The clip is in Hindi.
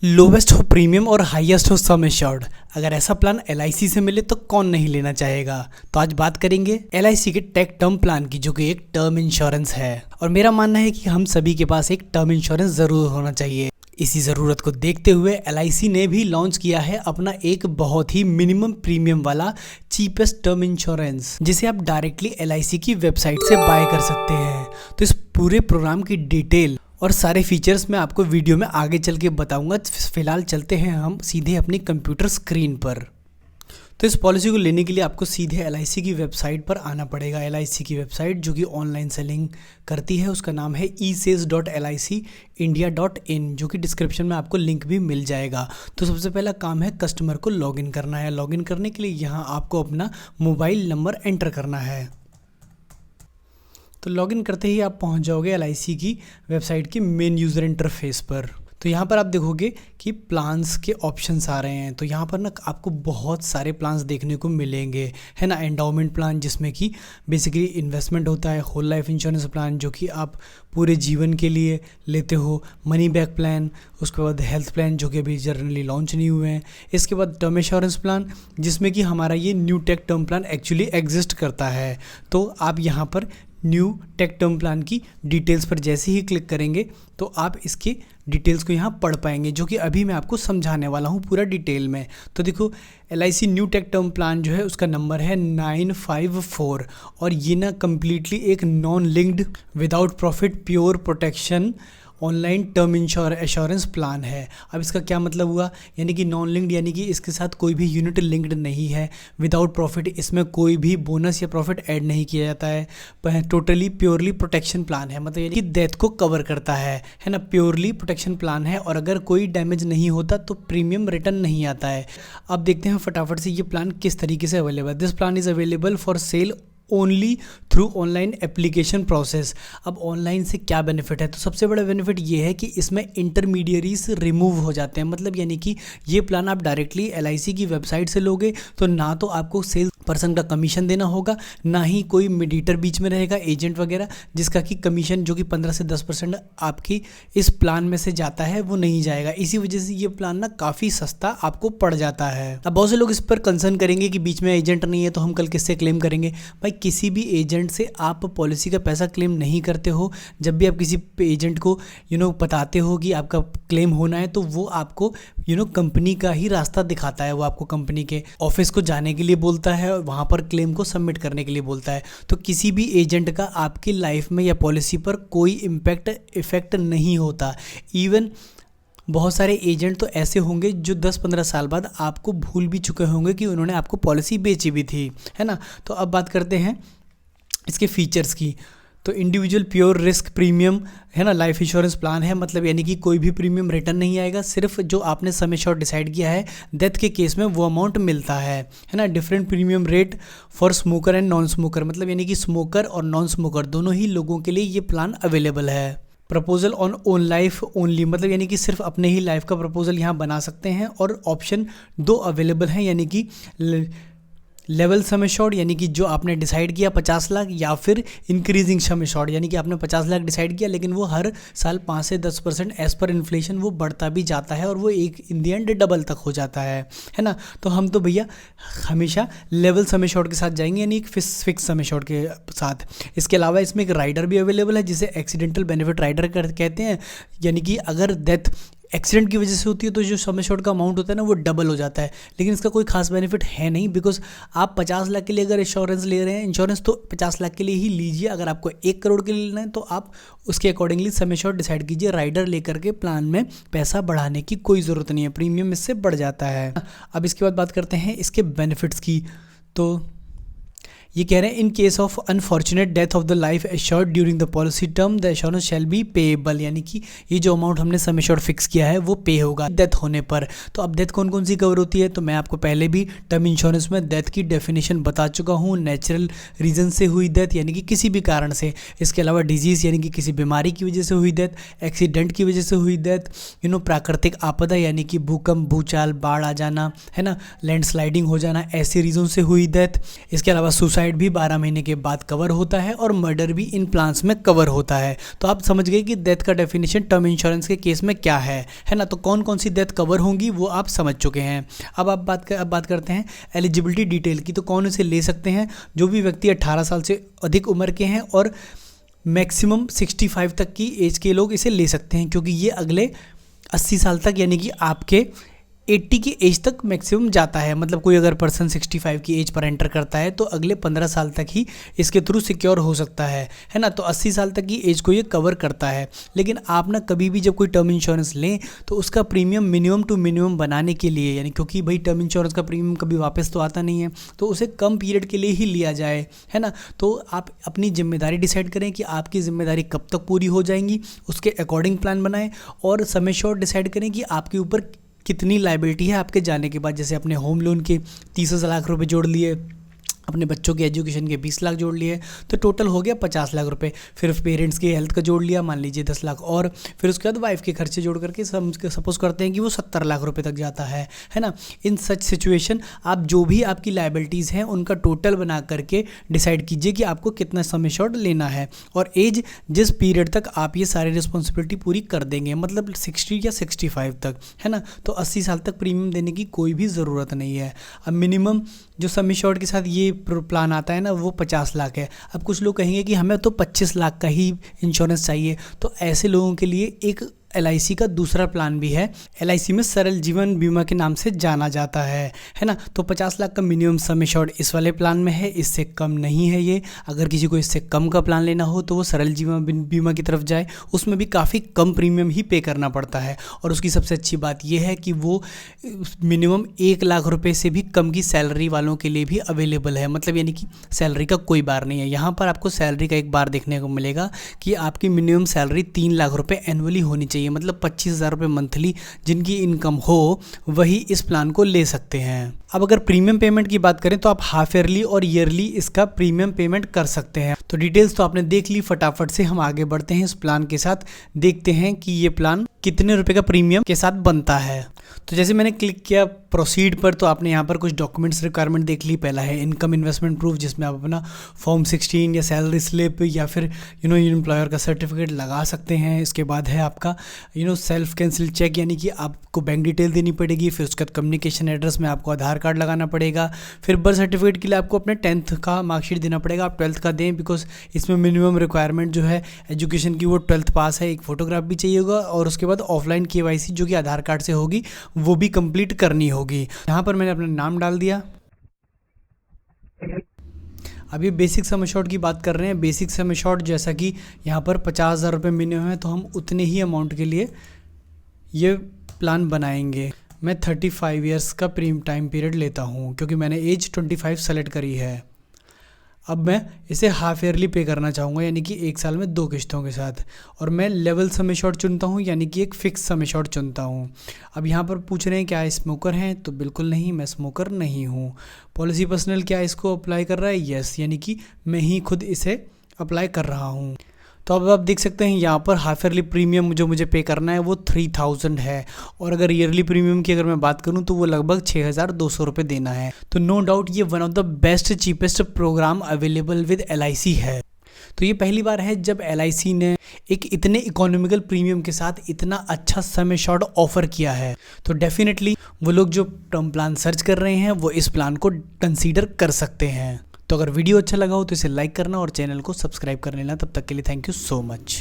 लोवेस्ट हो प्रीमियम और हाईएस्ट हो सम एश्योर्ड। अगर ऐसा प्लान एलआईसी से मिले तो कौन नहीं लेना चाहेगा। तो आज बात करेंगे एलआईसी के टेक टर्म प्लान की, जो कि एक टर्म इंश्योरेंस है। और मेरा मानना है कि हम सभी के पास एक टर्म इंश्योरेंस ज़रूर होना चाहिए। इसी ज़रूरत को देखते हुए एलआईसी ने भी लॉन्च किया है अपना एक बहुत ही मिनिमम प्रीमियम वाला चीपेस्ट टर्म इंश्योरेंस, जिसे आप डायरेक्टली एलआईसी की वेबसाइट से बाय कर सकते हैं। तो इस पूरे प्रोग्राम की डिटेल और सारे फीचर्स मैं आपको वीडियो में आगे चल के बताऊंगा। फिलहाल चलते हैं हम सीधे अपनी कंप्यूटर स्क्रीन पर। तो इस पॉलिसी को लेने के लिए आपको सीधे एलआईसी की वेबसाइट पर आना पड़ेगा। एलआईसी की वेबसाइट जो कि ऑनलाइन सेलिंग करती है, उसका नाम है eSales.LICindia.in, जो कि डिस्क्रिप्शन में आपको लिंक भी मिल जाएगा। तो सबसे पहला काम है कस्टमर को लॉगिन करना है। लॉगिन करने के लिए यहाँ आपको अपना मोबाइल नंबर एंटर करना है। तो लॉगिन करते ही आप पहुंच जाओगे एलआईसी की वेबसाइट की मेन यूज़र इंटरफेस पर। तो यहाँ पर आप देखोगे कि प्लान्स के ऑप्शंस आ रहे हैं। तो यहाँ पर ना आपको बहुत सारे प्लान्स देखने को मिलेंगे, है ना। एंडाउमेंट प्लान, जिसमें कि बेसिकली इन्वेस्टमेंट होता है। होल लाइफ इंश्योरेंस प्लान, जो कि आप पूरे जीवन के लिए लेते हो। मनी बैक प्लान, उसके बाद हेल्थ प्लान, जो कि अभी जनरली लॉन्च नहीं हुए हैं। इसके बाद टर्म इंश्योरेंस प्लान, जिसमें कि हमारा ये new take term plan actually exist करता है। तो आप यहाँ पर न्यू टेक टर्म प्लान की डिटेल्स पर जैसे ही क्लिक करेंगे तो आप इसके डिटेल्स को यहाँ पढ़ पाएंगे, जो कि अभी मैं आपको समझाने वाला हूँ पूरा डिटेल में। तो देखो, LIC new take term plan जो है उसका नंबर है 954, और ये ना कम्प्लीटली एक non linked without profit pure protection online term assurance plan है। अब इसका क्या मतलब हुआ, यानी कि नॉन लिंक्ड, यानी कि इसके साथ कोई भी यूनिट लिंक्ड नहीं है। विदाउट प्रॉफिट, इसमें कोई भी बोनस या प्रॉफिट ऐड नहीं किया जाता है। टोटली प्योरली प्रोटेक्शन प्लान है, मतलब यानी कि डेथ को कवर करता है ना। प्योरली प्रोटेक्शन प्लान है, और अगर कोई डैमेज नहीं होता तो प्रीमियम रिटर्न नहीं आता है। अब देखते हैं फटाफट से ये प्लान किस तरीके से अवेलेबल है। This plan is available for sale only through online application process. अब ऑनलाइन से क्या बेनिफिट है, तो सबसे बड़ा बेनिफिट ये है कि इसमें इंटरमीडियरीज रिमूव हो जाते हैं। मतलब यानी कि ये प्लान आप डायरेक्टली एलआईसी की वेबसाइट से लोगे तो ना तो आपको सेल्स पर्सन का कमीशन देना होगा, ना ही कोई मीडिएटर बीच में रहेगा, एजेंट वगैरह, जिसका कि कमीशन जो कि 15 से 10% आपकी इस प्लान में से जाता है, वो नहीं जाएगा। इसी वजह से ये प्लान ना काफ़ी सस्ता आपको पड़ जाता है। अब बहुत से लोग इस पर कंसर्न करेंगे कि बीच में एजेंट नहीं है तो हम कल किससे क्लेम करेंगे। भाई, किसी भी एजेंट से आप पॉलिसी का पैसा क्लेम नहीं करते हो। जब भी आप किसी एजेंट को बताते हो कि आपका क्लेम होना है, तो वो आपको कंपनी का ही रास्ता दिखाता है। वो आपको कंपनी के ऑफिस को जाने के लिए बोलता है और वहाँ पर क्लेम को सबमिट करने के लिए बोलता है। तो किसी भी एजेंट का आपकी लाइफ में या पॉलिसी पर कोई इफेक्ट नहीं होता। इवन बहुत सारे एजेंट तो ऐसे होंगे जो 10-15 साल बाद आपको भूल भी चुके होंगे कि उन्होंने आपको पॉलिसी बेची भी थी, है ना। तो अब बात करते हैं इसके फीचर्स की। तो इंडिविजुअल प्योर रिस्क प्रीमियम, है ना, लाइफ इंश्योरेंस प्लान है। मतलब यानी कि कोई भी प्रीमियम रिटर्न नहीं आएगा, सिर्फ जो आपने सम एश्योर्ड डिसाइड किया है डेथ के केस में वो अमाउंट मिलता है ना। Different premium rate for smoker and non smoker, मतलब यानी कि स्मोकर और नॉन स्मोकर दोनों ही लोगों के लिए ये प्लान अवेलेबल है। Proposal on own life only, मतलब यानी कि सिर्फ अपने ही लाइफ का प्रपोजल यहाँ बना सकते हैं। और ऑप्शन 2 अवेलेबल हैं, यानी कि लेवल सम एश्योर्ड, यानी कि जो आपने डिसाइड किया 50 लाख, या फिर इंक्रीजिंग सम एश्योर्ड, यानी कि आपने 50 लाख डिसाइड किया लेकिन वो हर साल 5 से 10% एज पर इन्फ्लेशन वो बढ़ता भी जाता है, और वो एक इन दी एंड डबल तक हो जाता है ना। तो हम तो भैया हमेशा लेवल सम एश्योर्ड के साथ जाएंगे, यानी एक फिक्स सम एश्योर्ड के साथ। इसके अलावा इसमें एक राइडर भी अवेलेबल है, जिसे एक्सीडेंटल बेनिफिट राइडर कहते हैं। यानी कि अगर डेथ एक्सीडेंट की वजह से होती है तो जो सम एश्योर्ड का अमाउंट होता है ना, वो डबल हो जाता है। लेकिन इसका कोई खास बेनिफिट है नहीं, बिकॉज आप 50 लाख के लिए अगर इंश्योरेंस ले रहे हैं, इंश्योरेंस तो 50 लाख के लिए ही लीजिए। अगर आपको 1 करोड़ के लिए लेना है तो आप उसके अकॉर्डिंगली सम एश्योर्ड डिसाइड कीजिए। राइडर लेकर के प्लान में पैसा बढ़ाने की कोई ज़रूरत नहीं है, प्रीमियम इससे बढ़ जाता है। अब इसके बाद बात करते हैं इसके बेनिफिट्स की। तो ये कह रहे हैं, in case of unfortunate death of the life assured during the policy term the assurance shall be payable, यानी कि ये जो अमाउंट हमने सम एश्योर्ड फिक्स किया है वो पे होगा डेथ होने पर। तो अब डेथ कौन कौन सी कवर होती है, तो मैं आपको पहले भी टर्म इंश्योरेंस में डेथ की डेफिनेशन बता चुका हूँ। नेचुरल रीजन से हुई डेथ, यानी कि किसी भी कारण से। इसके अलावा डिजीज़, यानी कि किसी बीमारी की वजह से हुई डेथ, एक्सीडेंट की वजह से हुई डेथ, प्राकृतिक आपदा, यानी कि भूकंप, भूचाल, बाढ़ आ जाना, है ना, लैंडस्लाइडिंग हो जाना, ऐसे रीज़न से हुई डेथ। इसके अलावा सुसाइड सुसाइड भी 12 महीने के बाद कवर होता है और मर्डर भी इन प्लान्स में कवर होता है। तो आप समझ गए कि डेथ का डेफिनेशन टर्म इंश्योरेंस के केस में क्या है ना। तो कौन कौन सी डेथ कवर होंगी वो आप समझ चुके हैं। अब आप बात करते हैं एलिजिबिलिटी डिटेल की। तो कौन इसे ले सकते हैं? जो भी व्यक्ति 18 साल से अधिक उम्र के हैं और मैक्सिमम 65 तक की एज के लोग इसे ले सकते हैं, क्योंकि ये अगले 80 साल तक यानी कि आपके 80 की एज तक मैक्सिमम जाता है। मतलब कोई अगर पर्सन 65 की एज पर एंटर करता है तो अगले 15 साल तक ही इसके थ्रू सिक्योर हो सकता है ना। तो 80 साल तक की एज को ये कवर करता है। लेकिन आप ना कभी भी जब कोई टर्म इंश्योरेंस लें तो उसका प्रीमियम मिनिमम टू मिनिमम बनाने के लिए, यानी क्योंकि भाई टर्म इंश्योरेंस का प्रीमियम कभी वापस तो आता नहीं है, तो उसे कम पीरियड के लिए ही लिया जाए, है ना। तो आप अपनी जिम्मेदारी डिसाइड करें कि आपकी जिम्मेदारी कब तक पूरी हो जाएंगी, उसके अकॉर्डिंग प्लान बनाएं और समय श्योर डिसाइड करें कि आपके ऊपर कितनी लायबिलिटी है आपके जाने के बाद। जैसे अपने होम लोन के 30 लाख रुपए जोड़ लिए, अपने बच्चों के एजुकेशन के 20 लाख जोड़ लिए, तो टोटल हो गया 50 लाख रुपए। फिर पेरेंट्स की हेल्थ का जोड़ लिया, मान लीजिए 10 लाख, और फिर उसके बाद वाइफ के खर्चे जोड़ करके सपोज करते हैं कि वो 70 लाख रुपए तक जाता है ना। इन सच सिचुएशन आप जो भी आपकी लायबिलिटीज़ हैं उनका टोटल बना करके डिसाइड कीजिए कि आपको कितना सम एश्योर्ड लेना है और एज जिस पीरियड तक आप ये सारी रिस्पॉन्सिबिलिटी पूरी कर देंगे, मतलब 60 या 65 तक, है ना। तो 80 साल तक प्रीमियम देने की कोई भी ज़रूरत नहीं है। अब मिनिमम जो सम एश्योर्ड के साथ ये प्लान आता है ना वो 50 लाख है। अब कुछ लोग कहेंगे कि हमें तो 25 लाख का ही इंश्योरेंस चाहिए, तो ऐसे लोगों के लिए एक LIC का दूसरा प्लान भी है। LIC में सरल जीवन बीमा के नाम से जाना जाता है ना। तो 50 लाख का मिनिमम सम एश्योर्ड इस वाले प्लान में है, इससे कम नहीं है ये। अगर किसी को इससे कम का प्लान लेना हो तो वो सरल जीवन बीमा की तरफ जाए, उसमें भी काफ़ी कम प्रीमियम ही पे करना पड़ता है। और उसकी सबसे अच्छी बात यह है कि वो मिनिमम 1 लाख रुपए से भी कम की सैलरी वालों के लिए भी अवेलेबल है। मतलब यानी कि सैलरी का कोई बार नहीं है। यहाँ पर आपको सैलरी का एक बार देखने को मिलेगा कि आपकी मिनिमम सैलरी 3 लाख रुपये एनुअली होनी चाहिए, मतलब 25,000 रुपये मंथली जिनकी इनकम हो वही इस प्लान को ले सकते हैं। अब अगर प्रीमियम पेमेंट की बात करें तो आप हाफ ईयरली और ईयरली इसका प्रीमियम पेमेंट कर सकते हैं। तो डिटेल्स तो आपने देख ली, फटाफट से हम आगे बढ़ते हैं इस प्लान के साथ, देखते हैं कि ये प्लान कितने रुपए का प्रीमियम के साथ बनता है। तो जैसे मैंने क्लिक किया प्रोसीड पर तो आपने यहाँ पर कुछ डॉक्यूमेंट्स रिक्वायरमेंट देख ली। पहला है इनकम इन्वेस्टमेंट प्रूफ, जिसमें आप अपना फॉर्म 16 या सैलरी स्लिप या फिर एम्प्लॉयर का सर्टिफिकेट लगा सकते हैं। इसके बाद है आपका सेल्फ कैंसिल चेक, यानी कि आपको बैंक डिटेल देनी पड़ेगी। फिर उसके बाद कम्युनिकेशन एड्रेस में आपको आधार कार्ड लगाना पड़ेगा। फिर बर्थ सर्टिफिकेट के लिए आपको अपने 10th का मार्कशीट देना पड़ेगा। आप 12th का दें, बिकॉज इसमें मिनिमम रिक्वायरमेंट जो है एजुकेशन की वो 12th पास है। एक फोटोग्राफ भी चाहिए होगा और उसके बाद ऑफलाइन KYC जो कि आधार कार्ड से होगी वो भी कंप्लीट करनी होगी। यहाँ पर मैंने अपना नाम डाल दिया। अब ये बेसिक सम एश्योर्ड की बात कर रहे हैं। बेसिक सम एश्योर्ड जैसा कि यहाँ पर 50,000 रुपये मिनिमम है, तो हम उतने ही अमाउंट के लिए ये प्लान बनाएंगे। मैं 35 ईयर्स का टाइम पीरियड लेता हूँ क्योंकि मैंने एज 25 सेलेक्ट करी है। अब मैं इसे हाफ ईयरली पे करना चाहूँगा, यानी कि 1 साल में 2 किस्तों के साथ। और मैं लेवल सम एश्योर्ड चुनता हूँ, यानी कि एक फ़िक्स सम एश्योर्ड चुनता हूँ। अब यहाँ पर पूछ रहे हैं क्या स्मोकर हैं, तो बिल्कुल नहीं, मैं स्मोकर नहीं हूँ। पॉलिसी पर्सनल क्या इसको अप्लाई कर रहा है? यस, यानी कि मैं ही खुद इसे अप्लाई कर रहा हूँ। तो अब आप देख सकते हैं यहाँ पर हाफ ईयरली प्रीमियम जो मुझे पे करना है वो 3000 है, और अगर ईयरली प्रीमियम की अगर मैं बात करूँ तो वो लगभग 6200 रुपये देना है। तो नो डाउट ये one of the best cheapest program available with LIC है। तो ये पहली बार है जब LIC ने एक इतने इकोनॉमिकल प्रीमियम के साथ इतना अच्छा सम एश्योर्ड ऑफर किया है। तो डेफिनेटली वो लोग जो टर्म प्लान सर्च कर रहे हैं वो इस प्लान को कंसीडर कर सकते हैं। तो अगर वीडियो अच्छा लगा हो तो इसे लाइक करना और चैनल को सब्सक्राइब कर लेना। तब तक के लिए थैंक यू सो मच।